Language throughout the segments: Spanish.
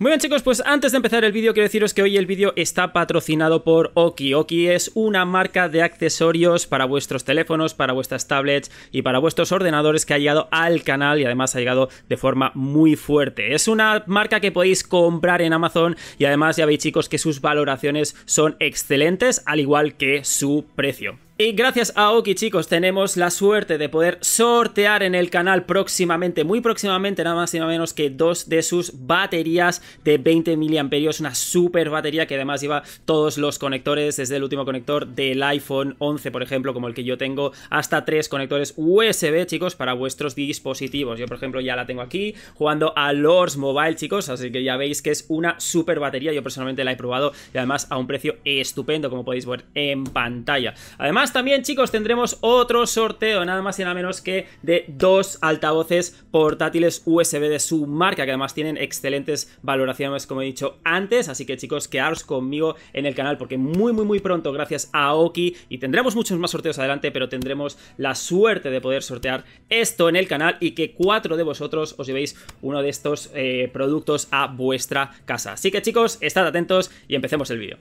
Muy bien, chicos, pues antes de empezar el vídeo quiero deciros que hoy el vídeo está patrocinado por Oki. Oki es una marca de accesorios para vuestros teléfonos, para vuestras tablets y para vuestros ordenadores que ha llegado al canal y además ha llegado de forma muy fuerte. Es una marca que podéis comprar en Amazon y además ya veis, chicos, que sus valoraciones son excelentes, al igual que su precio. Y gracias a Oki, chicos, tenemos la suerte de poder sortear en el canal próximamente, muy próximamente, nada más y nada menos que 2 de sus baterías de 20 mAh, una super batería que además lleva todos los conectores, desde el último conector del iPhone 11, por ejemplo, como el que yo tengo, hasta 3 conectores USB, chicos, para vuestros dispositivos. Yo, por ejemplo, ya la tengo aquí, jugando a Lords Mobile, chicos, así que ya veis que es una super batería. Yo personalmente la he probado y además a un precio estupendo, como podéis ver en pantalla. Además, también, chicos, tendremos otro sorteo, nada más y nada menos que de 2 altavoces portátiles USB de su marca, que además tienen excelentes valoraciones, como he dicho antes. Así que, chicos, quedaros conmigo en el canal porque muy pronto, gracias a Oki, y tendremos muchos más sorteos adelante, pero tendremos la suerte de poder sortear esto en el canal y que 4 de vosotros os llevéis uno de estos productos a vuestra casa. Así que, chicos, estad atentos y empecemos el vídeo.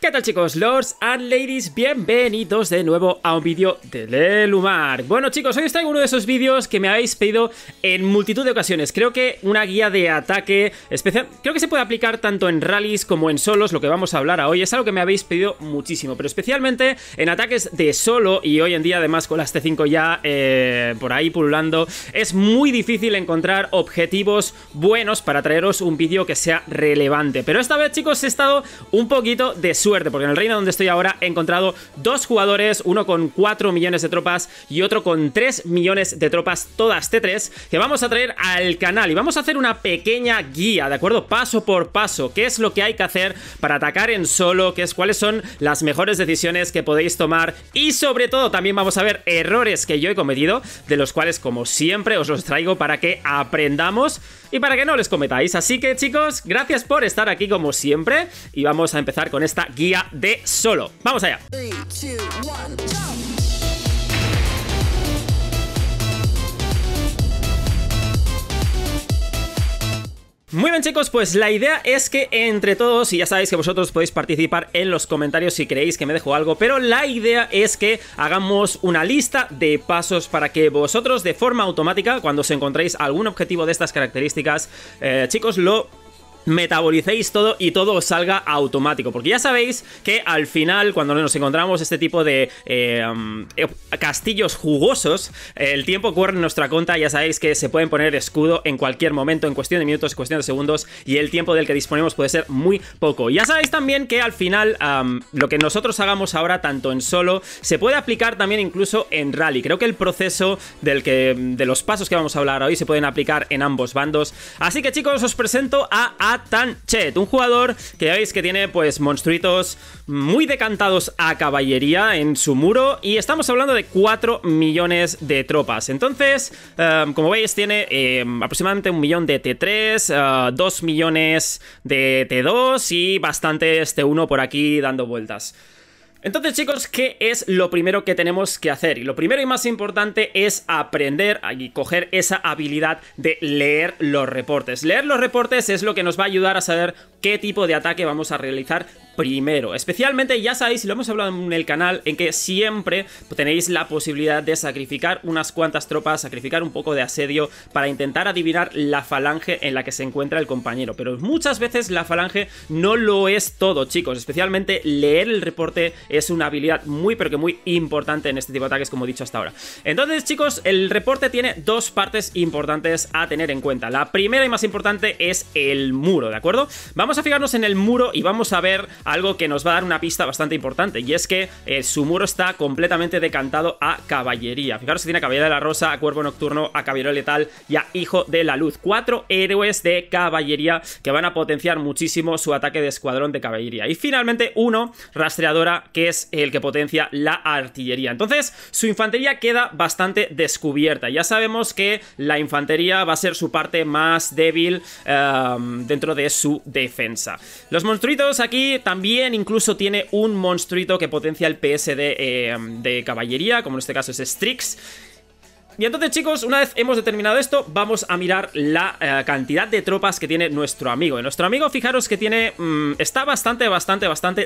¿Qué tal, chicos, lords and ladies? Bienvenidos de nuevo a un vídeo de Lelumar. Bueno, chicos, hoy os traigo uno de esos vídeos que me habéis pedido en multitud de ocasiones. Creo que una guía de ataque especial, creo que se puede aplicar tanto en rallies como en solos. Lo que vamos a hablar hoy es algo que me habéis pedido muchísimo, pero especialmente en ataques de solo. Y hoy en día, además, con las T5 ya por ahí pululando, es muy difícil encontrar objetivos buenos para traeros un vídeo que sea relevante. Pero esta vez, chicos, he estado un poquito de suerte, porque en el reino donde estoy ahora he encontrado 2 jugadores, uno con 4 millones de tropas y otro con 3 millones de tropas, todas T3, que vamos a traer al canal y vamos a hacer una pequeña guía, ¿de acuerdo? Paso por paso, qué es lo que hay que hacer para atacar en solo, cuáles son las mejores decisiones que podéis tomar y sobre todo también vamos a ver errores que yo he cometido, de los cuales, como siempre, os los traigo para que aprendamos y para que no les cometáis. Así que, chicos, gracias por estar aquí como siempre y vamos a empezar con esta guía de solo. ¡Vamos allá! 3, 2, 1, jump. Muy bien, chicos, pues la idea es que entre todos, y ya sabéis que vosotros podéis participar en los comentarios si queréis que me dejo algo, pero la idea es que hagamos una lista de pasos para que vosotros de forma automática, cuando os encontréis algún objetivo de estas características, chicos, lo metabolicéis todo y todo os salga automático, porque ya sabéis que al final, cuando nos encontramos este tipo de castillos jugosos, el tiempo corre en nuestra contra. Ya sabéis que se pueden poner escudo en cualquier momento, en cuestión de minutos, en cuestión de segundos, y el tiempo del que disponemos puede ser muy poco. Ya sabéis también que al final lo que nosotros hagamos ahora, tanto en solo, se puede aplicar también incluso en rally. Creo que el proceso de los pasos que vamos a hablar hoy se pueden aplicar en ambos bandos. Así que, chicos, os presento a Atanchet, un jugador que ya veis que tiene pues monstruitos muy decantados a caballería en su muro, y estamos hablando de 4 millones de tropas. Entonces, como veis, tiene aproximadamente 1 millón de T3, 2 millones de T2 y bastantes T1 por aquí dando vueltas. Entonces, chicos, ¿qué es lo primero que tenemos que hacer? Y lo primero y más importante es aprender y coger esa habilidad de leer los reportes. Leer los reportes es lo que nos va a ayudar a saber qué tipo de ataque vamos a realizar primero. Especialmente, ya sabéis, y lo hemos hablado en el canal, en que siempre tenéis la posibilidad de sacrificar unas cuantas tropas, sacrificar un poco de asedio para intentar adivinar la falange en la que se encuentra el compañero. Pero muchas veces la falange no lo es todo, chicos. Especialmente leer el reporte es una habilidad muy pero que muy importante en este tipo de ataques, como he dicho hasta ahora. Entonces, chicos, el reporte tiene 2 partes importantes a tener en cuenta. La primera y más importante es el muro, ¿de acuerdo? Vamos a fijarnos en el muro y vamos a ver algo que nos va a dar una pista bastante importante, y es que su muro está completamente decantado a caballería. Fijaros que tiene a Caballero de la Rosa, a Cuervo Nocturno, a Caballero Letal y a Hijo de la Luz. 4 héroes de caballería que van a potenciar muchísimo su ataque de escuadrón de caballería. Y finalmente, 1 rastreadora, que es el que potencia la artillería. Entonces, su infantería queda bastante descubierta. Ya sabemos que la infantería va a ser su parte más débil dentro de su defensa. Los monstruitos aquí también incluso tiene un monstruito que potencia el PS de caballería, como en este caso es Strix. Y entonces, chicos, una vez hemos determinado esto, vamos a mirar la cantidad de tropas que tiene nuestro amigo. Y nuestro amigo, fijaros que tiene está bastante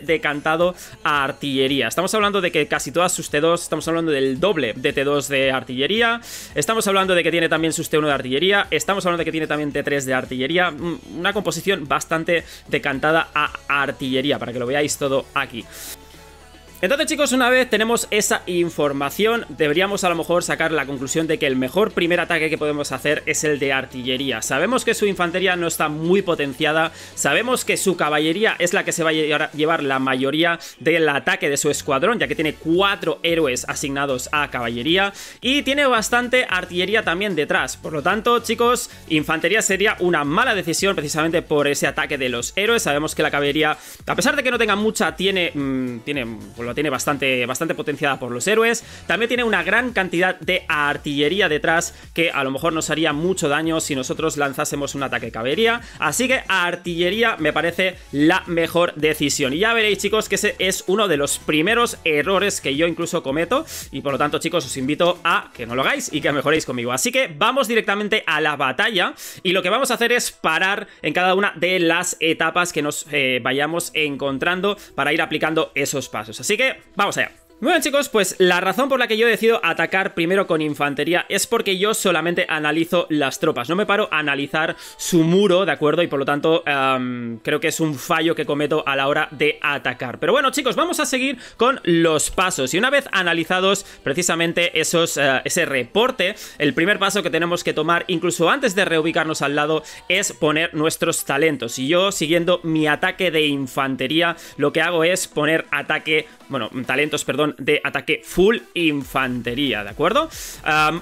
decantado a artillería. Estamos hablando de que casi todas sus T2, estamos hablando del doble de T2 de artillería. Estamos hablando de que tiene también sus T1 de artillería. Estamos hablando de que tiene también T3 de artillería. Una composición bastante decantada a artillería, para que lo veáis todo aquí. Entonces, chicos, una vez tenemos esa información, deberíamos a lo mejor sacar la conclusión de que el mejor primer ataque que podemos hacer es el de artillería. Sabemos que su infantería no está muy potenciada, sabemos que su caballería es la que se va a llevar la mayoría del ataque de su escuadrón, ya que tiene 4 héroes asignados a caballería y tiene bastante artillería también detrás. Por lo tanto, chicos, infantería sería una mala decisión precisamente por ese ataque de los héroes. Sabemos que la caballería, a pesar de que no tenga mucha, tiene bastante potenciada por los héroes. También tiene una gran cantidad de artillería detrás que a lo mejor nos haría mucho daño si nosotros lanzásemos un ataque de caballería. Así que artillería me parece la mejor decisión. Y ya veréis, chicos, que ese es uno de los primeros errores que yo incluso cometo. Y por lo tanto, chicos, os invito a que no lo hagáis y que mejoréis conmigo. Así que vamos directamente a la batalla. Y lo que vamos a hacer es parar en cada una de las etapas que nos vayamos encontrando para ir aplicando esos pasos. Así que vamos allá. Muy bien, chicos, pues la razón por la que yo decido atacar primero con infantería es porque yo solamente analizo las tropas, no me paro a analizar su muro, ¿de acuerdo? Y por lo tanto creo que es un fallo que cometo a la hora de atacar. Pero bueno, chicos, vamos a seguir con los pasos. Y una vez analizados precisamente ese reporte, el primer paso que tenemos que tomar, incluso antes de reubicarnos al lado, es poner nuestros talentos. Y yo, siguiendo mi ataque de infantería, lo que hago es poner talentos, de ataque full infantería, ¿de acuerdo?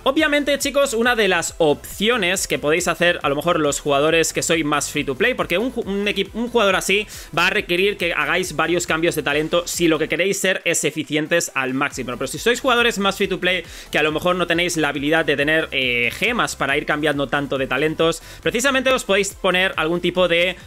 Obviamente, chicos, una de las opciones que podéis hacer, a lo mejor los jugadores que sois más free to play, porque un jugador así va a requerir que hagáis varios cambios de talento si lo que queréis ser es eficientes al máximo. Pero si sois jugadores más free to play, que a lo mejor no tenéis la habilidad de tener gemas para ir cambiando tanto de talentos, precisamente os podéis poner algún tipo de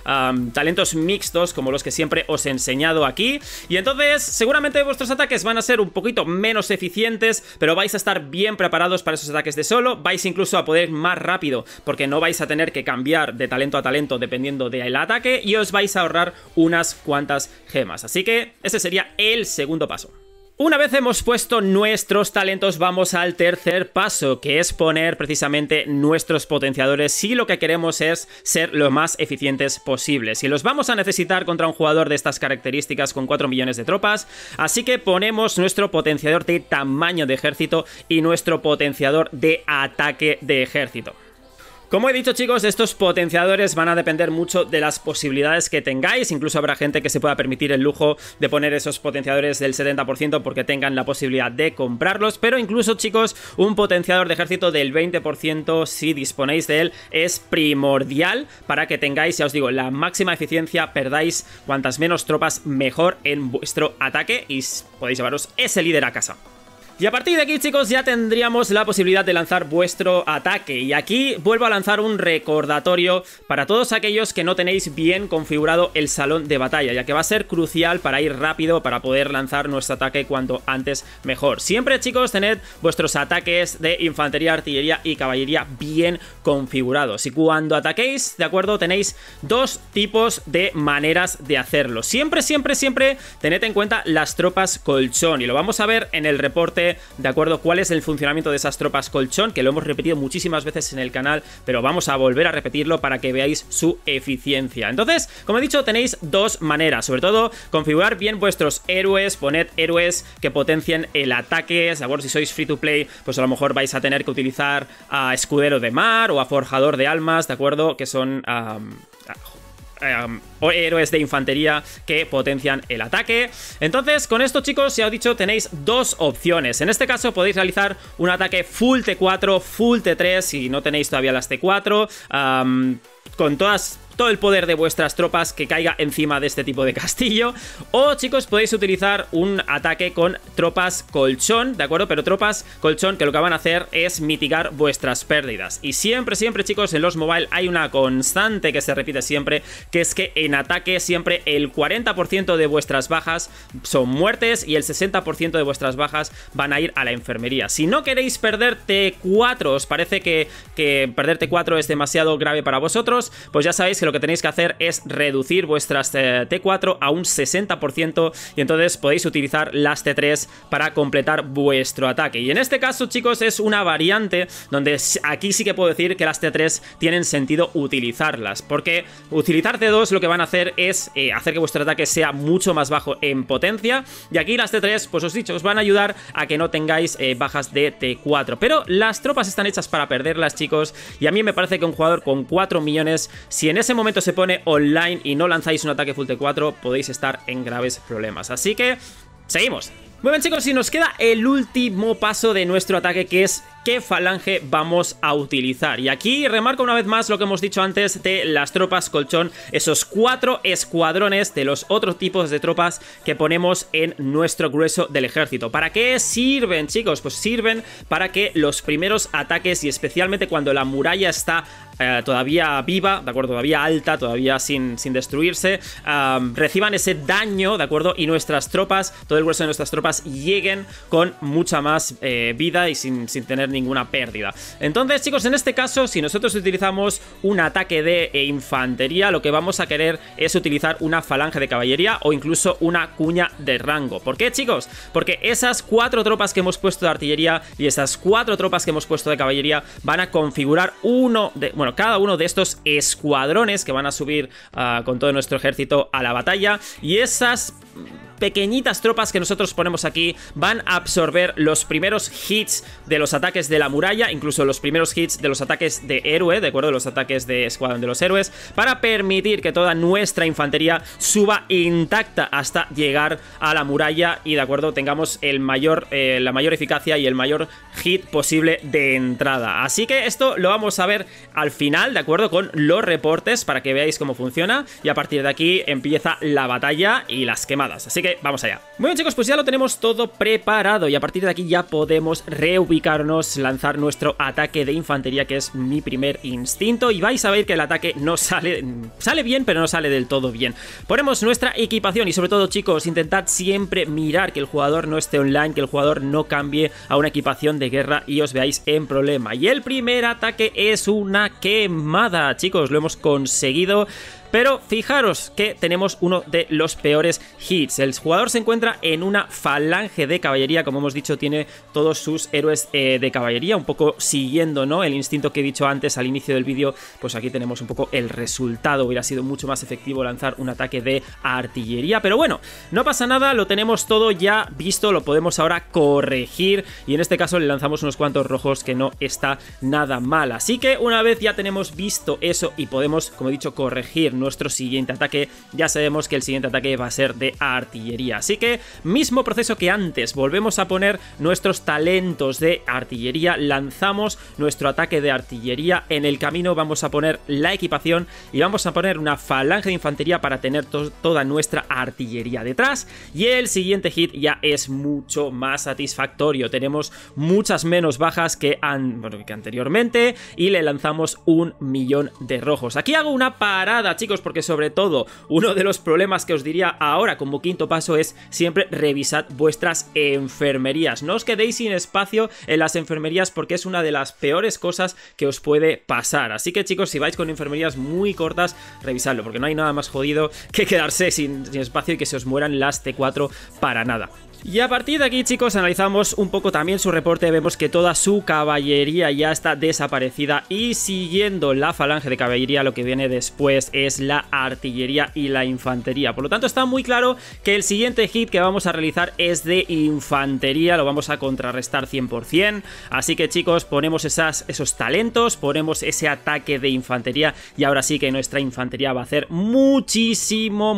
talentos mixtos, como los que siempre os he enseñado aquí. Y entonces, seguramente vuestros ataques van a ser un poquito menos eficientes, pero vais a estar bien preparados para esos ataques de solo. Vais incluso a poder más rápido, porque no vais a tener que cambiar de talento a talento dependiendo del ataque, y os vais a ahorrar unas cuantas gemas. Así que ese sería el segundo paso. Una vez hemos puesto nuestros talentos, vamos al tercer paso, que es poner precisamente nuestros potenciadores si lo que queremos es ser lo más eficientes posibles. Y los vamos a necesitar contra un jugador de estas características con 4 millones de tropas, así que ponemos nuestro potenciador de tamaño de ejército y nuestro potenciador de ataque de ejército. Como he dicho, chicos, estos potenciadores van a depender mucho de las posibilidades que tengáis. Incluso habrá gente que se pueda permitir el lujo de poner esos potenciadores del 70% porque tengan la posibilidad de comprarlos. Pero incluso, chicos, un potenciador de ejército del 20%, si disponéis de él, es primordial para que tengáis, ya os digo, la máxima eficiencia, perdáis cuantas menos tropas mejor en vuestro ataque y podéis llevaros ese líder a casa. Y a partir de aquí, chicos, ya tendríamos la posibilidad de lanzar vuestro ataque. Y aquí vuelvo a lanzar un recordatorio para todos aquellos que no tenéis bien configurado el salón de batalla, ya que va a ser crucial para ir rápido, para poder lanzar nuestro ataque cuanto antes mejor. Siempre, chicos, tened vuestros ataques de infantería, artillería y caballería bien configurados. Y cuando ataquéis, ¿de acuerdo? Tenéis dos tipos de maneras de hacerlo. Siempre tened en cuenta las tropas colchón. Y lo vamos a ver en el reporte, ¿de acuerdo? ¿Cuál es el funcionamiento de esas tropas colchón? Que lo hemos repetido muchísimas veces en el canal, pero vamos a volver a repetirlo para que veáis su eficiencia. Entonces, como he dicho, tenéis dos maneras. Sobre todo, configurar bien vuestros héroes, poned héroes que potencien el ataque, ¿de acuerdo? Si sois free to play, pues a lo mejor vais a tener que utilizar a escudero de mar o a forjador de almas, ¿de acuerdo? Que son o héroes de infantería que potencian el ataque. Entonces, con esto, chicos, ya os he dicho, tenéis dos opciones. En este caso podéis realizar un ataque full T4, full T3 si no tenéis todavía las T4. con todo el poder de vuestras tropas que caiga encima de este tipo de castillo. O, chicos, podéis utilizar un ataque con tropas colchón, ¿de acuerdo? Pero tropas colchón que lo que van a hacer es mitigar vuestras pérdidas. Y siempre, chicos, en los mobile hay una constante que se repite siempre, que es que en ataque siempre el 40% de vuestras bajas son muertes y el 60% de vuestras bajas van a ir a la enfermería. Si no queréis perder T4, os parece que perder T4 es demasiado grave para vosotros, pues ya sabéis que lo que tenéis que hacer es reducir vuestras T4 a un 60% y entonces podéis utilizar las T3 para completar vuestro ataque. Y en este caso, chicos, es una variante donde aquí sí que puedo decir que las T3 tienen sentido utilizarlas, porque utilizar T2 lo que van a hacer es hacer que vuestro ataque sea mucho más bajo en potencia, y aquí las T3, pues os he dicho, os van a ayudar a que no tengáis bajas de T4. Pero las tropas están hechas para perderlas, chicos, y a mí me parece que un jugador con 4 millones, si en ese momento se pone online y no lanzáis un ataque full T4, podéis estar en graves problemas. Así que, seguimos. Muy bien, chicos, y nos queda el último paso de nuestro ataque, que es qué falange vamos a utilizar. Y aquí remarco una vez más lo que hemos dicho antes de las tropas colchón, esos 4 escuadrones de los otros tipos de tropas que ponemos en nuestro grueso del ejército. ¿Para qué sirven, chicos? Pues sirven para que los primeros ataques, y especialmente cuando la muralla está todavía viva, ¿de acuerdo? Todavía alta, todavía sin destruirse, reciban ese daño, ¿de acuerdo? Y nuestras tropas, todo el grueso de nuestras tropas lleguen con mucha más vida y sin tener ninguna pérdida. Entonces, chicos, en este caso, si nosotros utilizamos un ataque de infantería, lo que vamos a querer es utilizar una falange de caballería o incluso una cuña de rango. ¿Por qué, chicos? Porque esas 4 tropas que hemos puesto de artillería y esas 4 tropas que hemos puesto de caballería van a configurar cada uno de estos escuadrones que van a subir con todo nuestro ejército a la batalla, y esas pequeñitas tropas que nosotros ponemos aquí van a absorber los primeros hits de los ataques de la muralla, incluso los primeros hits de los ataques de héroe, de acuerdo, los ataques de escuadrón de los héroes, para permitir que toda nuestra infantería suba intacta hasta llegar a la muralla y, de acuerdo, tengamos la mayor eficacia y el mayor hit posible de entrada. Así que esto lo vamos a ver al final, de acuerdo, con los reportes para que veáis cómo funciona, y a partir de aquí empieza la batalla y las quemadas. Así que vamos allá. Muy bien, chicos, pues ya lo tenemos todo preparado y a partir de aquí ya podemos reubicarnos, lanzar nuestro ataque de infantería, que es mi primer instinto, y vais a ver que el ataque no sale bien, pero no sale del todo bien. Ponemos nuestra equipación y, sobre todo, chicos, intentad siempre mirar que el jugador no esté online, que el jugador no cambie a una equipación de guerra y os veáis en problema. Y el primer ataque es una quemada, chicos, lo hemos conseguido. Pero fijaros que tenemos uno de los peores hits. El jugador se encuentra en una falange de caballería. Como hemos dicho, tiene todos sus héroes de caballería, un poco siguiendo, ¿no?, el instinto que he dicho antes al inicio del vídeo. Pues aquí tenemos un poco el resultado. Hubiera sido mucho más efectivo lanzar un ataque de artillería, pero bueno, no pasa nada, lo tenemos todo ya visto, lo podemos ahora corregir, y en este caso le lanzamos unos cuantos rojos, que no está nada mal. Así que una vez ya tenemos visto eso y podemos, como he dicho, corregir nuestro siguiente ataque, ya sabemos que el siguiente ataque va a ser de artillería. Así que mismo proceso que antes, volvemos a poner nuestros talentos de artillería, lanzamos nuestro ataque de artillería, en el camino vamos a poner la equipación y vamos a poner una falange de infantería para tener toda nuestra artillería detrás, y el siguiente hit ya es mucho más satisfactorio. Tenemos muchas menos bajas que anteriormente y le lanzamos 1.000.000 de rojos. Aquí hago una parada, chicos, porque sobre todo uno de los problemas que os diría ahora como quinto paso es siempre revisad vuestras enfermerías. No os quedéis sin espacio en las enfermerías, porque es una de las peores cosas que os puede pasar. Así que, chicos, si vais con enfermerías muy cortas, revisadlo, porque no hay nada más jodido que quedarse sin espacio y que se os mueran las T4 para nada. Y a partir de aquí, chicos, analizamos un poco también su reporte, vemos que toda su caballería ya está desaparecida, y siguiendo la falange de caballería lo que viene después es la artillería y la infantería. Por lo tanto, está muy claro que el siguiente hit que vamos a realizar es de infantería, lo vamos a contrarrestar 100%, así que, chicos, ponemos esos talentos, ponemos ese ataque de infantería, y ahora sí que nuestra infantería va a hacer muchísimo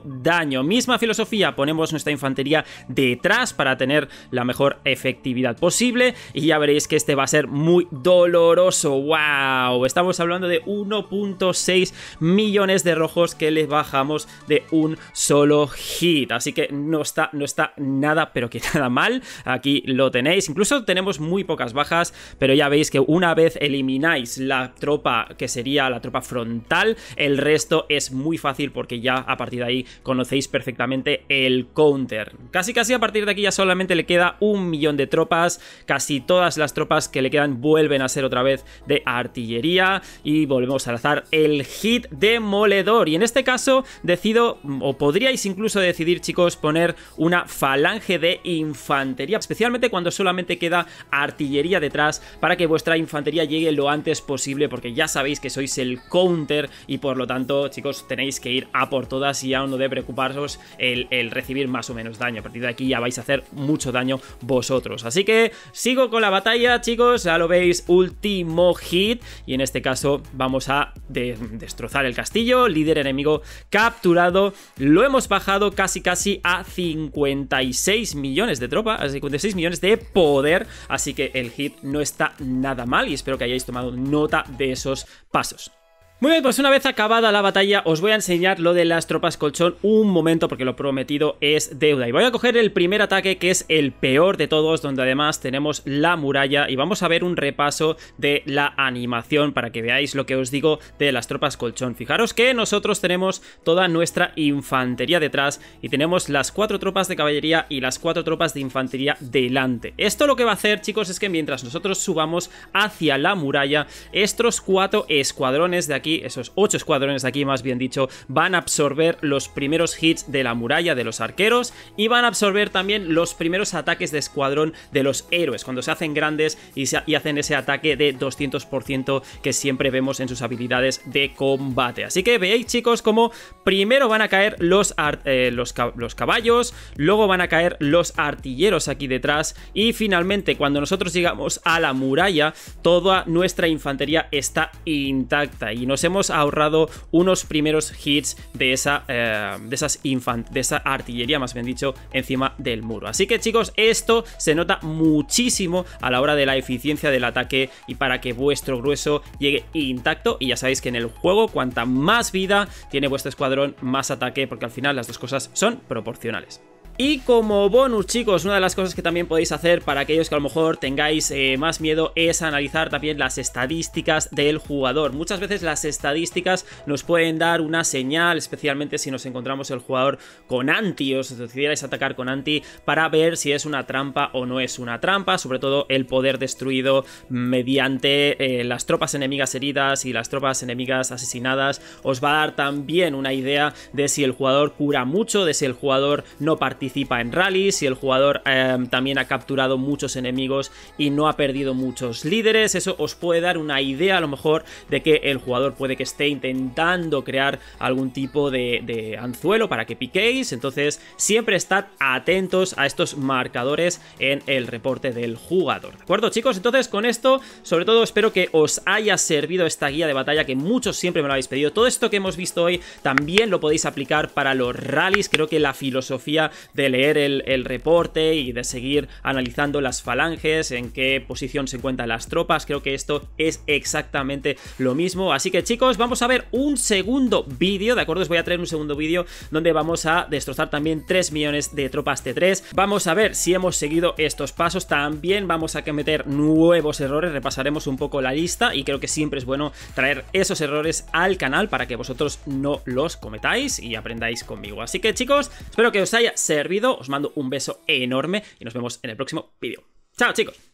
daño. Misma filosofía, ponemos nuestra infantería detrás para tener la mejor efectividad posible, y ya veréis que este va a ser muy doloroso. ¡Wow! Estamos hablando de 1.6 millones de rojos que le bajamos de un solo hit, así que no está nada, pero que nada mal. Aquí lo tenéis, incluso tenemos muy pocas bajas, pero ya veis que una vez elimináis la tropa que sería la tropa frontal, el resto es muy fácil porque ya a partir de ahí conocéis perfectamente el counter. Casi a partir de aquí ya solamente le queda 1 millón de tropas, casi todas las tropas que le quedan vuelven a ser otra vez de artillería y volvemos a lanzar el hit demoledor. Y en este caso decido, o podríais incluso decidir, chicos, poner una falange de infantería, especialmente cuando solamente queda artillería detrás, para que vuestra infantería llegue lo antes posible, porque ya sabéis que sois el counter y por lo tanto, chicos, tenéis que ir a por todas y aún no debe preocuparos el recibir más o menos daño. A partir de aquí ya vais a hacer mucho daño vosotros. Así que sigo con la batalla, chicos, ya lo veis, último hit, y en este caso vamos a destrozar el castillo, líder enemigo capturado. Lo hemos bajado casi a 56 millones de tropas, a 56 millones de poder, así que el hit no está nada mal y espero que hayáis tomado nota de esos pasos. Muy bien, pues una vez acabada la batalla os voy a enseñar lo de las tropas colchón un momento, porque lo prometido es deuda. Y voy a coger el primer ataque, que es el peor de todos, donde además tenemos la muralla, y vamos a ver un repaso de la animación para que veáis lo que os digo de las tropas colchón. Fijaros que nosotros tenemos toda nuestra infantería detrás y tenemos las 4 tropas de caballería y las 4 tropas de infantería delante. Esto lo que va a hacer, chicos, es que mientras nosotros subamos hacia la muralla, estos 4 escuadrones de aquí, esos 8 escuadrones de aquí más bien dicho, van a absorber los primeros hits de la muralla de los arqueros y van a absorber también los primeros ataques de escuadrón de los héroes, cuando se hacen grandes y hacen ese ataque de 200% que siempre vemos en sus habilidades de combate. Así que veis, chicos, como primero van a caer los caballos, luego van a caer los artilleros aquí detrás y finalmente cuando nosotros llegamos a la muralla toda nuestra infantería está intacta y nos hemos ahorrado unos primeros hits de esa artillería, más bien dicho, encima del muro. Así que, chicos, esto se nota muchísimo a la hora de la eficiencia del ataque y para que vuestro grueso llegue intacto. Y ya sabéis que en el juego, cuanta más vida tiene vuestro escuadrón, más ataque, porque al final las dos cosas son proporcionales. Y como bonus, chicos, una de las cosas que también podéis hacer para aquellos que a lo mejor tengáis más miedo es analizar también las estadísticas del jugador. Muchas veces las estadísticas nos pueden dar una señal, especialmente si nos encontramos el jugador con anti, os decidierais atacar con anti, para ver si es una trampa o no es una trampa, sobre todo el poder destruido mediante las tropas enemigas heridas y las tropas enemigas asesinadas. Os va a dar también una idea de si el jugador cura mucho, de si el jugador no participa en rallies, si el jugador también ha capturado muchos enemigos y no ha perdido muchos líderes. Eso os puede dar una idea a lo mejor de que el jugador puede que esté intentando crear algún tipo de anzuelo para que piquéis. Entonces siempre estad atentos a estos marcadores en el reporte del jugador, ¿de acuerdo, chicos? Entonces con esto, sobre todo, espero que os haya servido esta guía de batalla, que muchos siempre me lo habéis pedido. Todo esto que hemos visto hoy también lo podéis aplicar para los rallies. Creo que la filosofía de leer el reporte y de seguir analizando las falanges, en qué posición se encuentran las tropas, creo que esto es exactamente lo mismo. Así que, chicos, vamos a ver un segundo vídeo, ¿de acuerdo? Os voy a traer un segundo vídeo donde vamos a destrozar también 3 millones de tropas T3. Vamos a ver si hemos seguido estos pasos. También vamos a cometer nuevos errores, repasaremos un poco la lista y creo que siempre es bueno traer esos errores al canal para que vosotros no los cometáis y aprendáis conmigo. Así que, chicos, espero que os haya servido. Os mando un beso enorme y nos vemos en el próximo vídeo. ¡Chao, chicos!